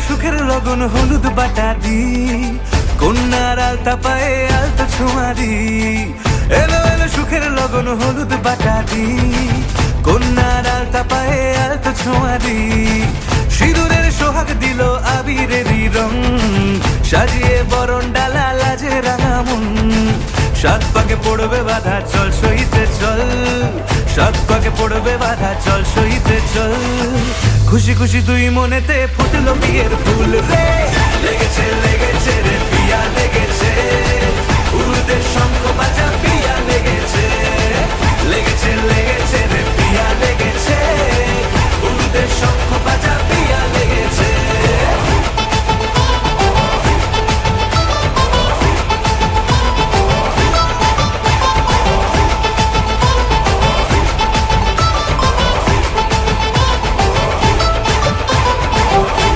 সুখের লগন হলুদ বাটা দি, কন্যার আলতা পায়ে আলতা ছোঁয়া দি। এলো এলো সুখের লগন হলুদ বাটা দি, কন্যার আলতা পায়ে আলতা ছোঁয়া দি। সিঁদুরের সোহাগ দিল আবিরেরই রং, সাজিয়ে বরণ ডালা লাজে রাঙা মন। সাত পাকে পড়বে বাধা চল সইতে চল, সাত পাকে পড়বে বাধা চল সইতে চল। খুশি খুশি দুই মনেতে ফুটলো বিয়ের ফুল রে, লেগেছে লেগেছে রে পিয়া লেগেছে, উরুদের শঙ্খ বাজা পিয়া লেগেছে। লেগেছে লেগেছে রে পিয়া লেগেছে, উরুদের শঙ্খ বাজা পিয়া লেগেছে।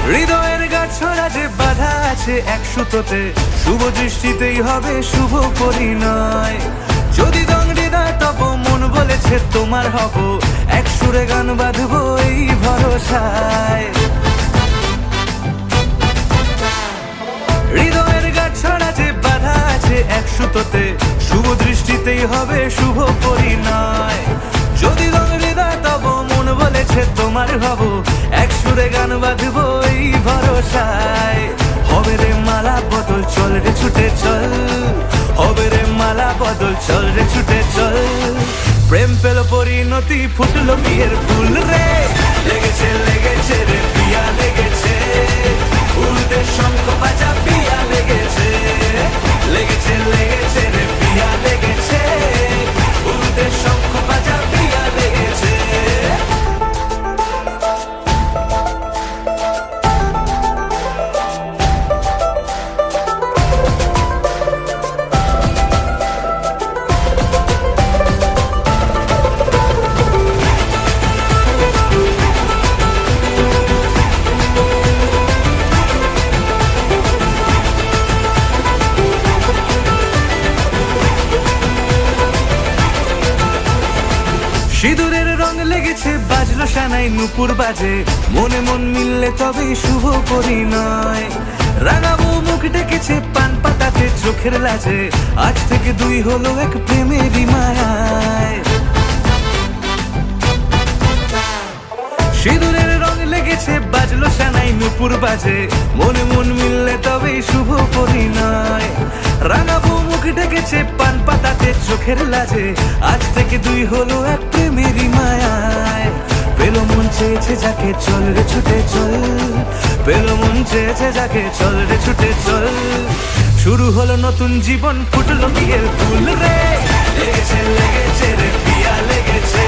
হৃদয়ের গাছড়া যে বাধা আছে এক সুতোতে, শুভ দৃষ্টিতেই হবে শুভ পরিণয়। যদি দংড়ি দেয় তব মন বলেছে তোমার হব, এক সুরে গান বাঁধবো এই ভরসায়। হৃদয়ের গাছড়া যে বাধা আছে এক সুতোতে, শুভ দৃষ্টিতেই হবে শুভ পরিণয়। যদি দংড়ি দেয় তব মন বলেছে তোমার হব, এক সুরে গান বাঁধবো এই ভরসায়। হবে রে মালা বদল চল রে ছুটে চল, হবে রে মালা বদল চল রে ছুটে চল। প্রেম পেল পরিণতি ফুটলো বিয়ের ফুল রে, লেগেছে লেগেছে রে পিয়া লেগেছে, উরুদের শঙ্খ বাজা পিয়া লেগেছে। লেগেছে লেগেছে রে পিয়া লেগেছে, উরুদের শঙ্খ বাজা পিয়া লেগেছে। সিঁদুরের রং লেগেছে বাজলো সানাই নুপুর বাজে, মনে মন মিললে তবেই শুভ পরিণয়। রাঙাবো মুখ ডেকেছে পান পাতাতে চোখের লাজে, আজ থেকে দুই হলো এক প্রেমেরই মায়ায়। সিঁদুরের রং লেগেছে বাজলো সানাই নুপুর বাজে, মনে মন মিললে তবেই শুভ পরিণয়। রাঙাবো মুখ ডেকেছে পান পাতাতে চোখের লাজে, আজ থেকে দুই হলো এক প্রেমেরই মায়ায়। পেলো মন চেয়েছে যাকে চল রে ছুটে চল, পেলো মন চেয়েছে যাকে চল রে ছুটে চল। শুরু হলো নতুন জীবন ফুটলো বিয়ের ফুল রে, লেগেছে লেগেছে রে পিয়া লেগেছে,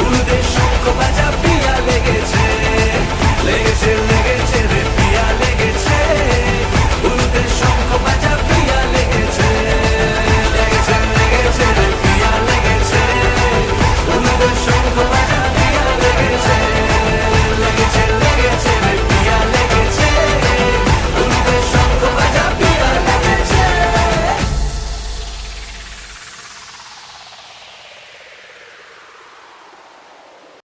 উরুদের শঙ্খ বাজা পিয়া লেগেছে।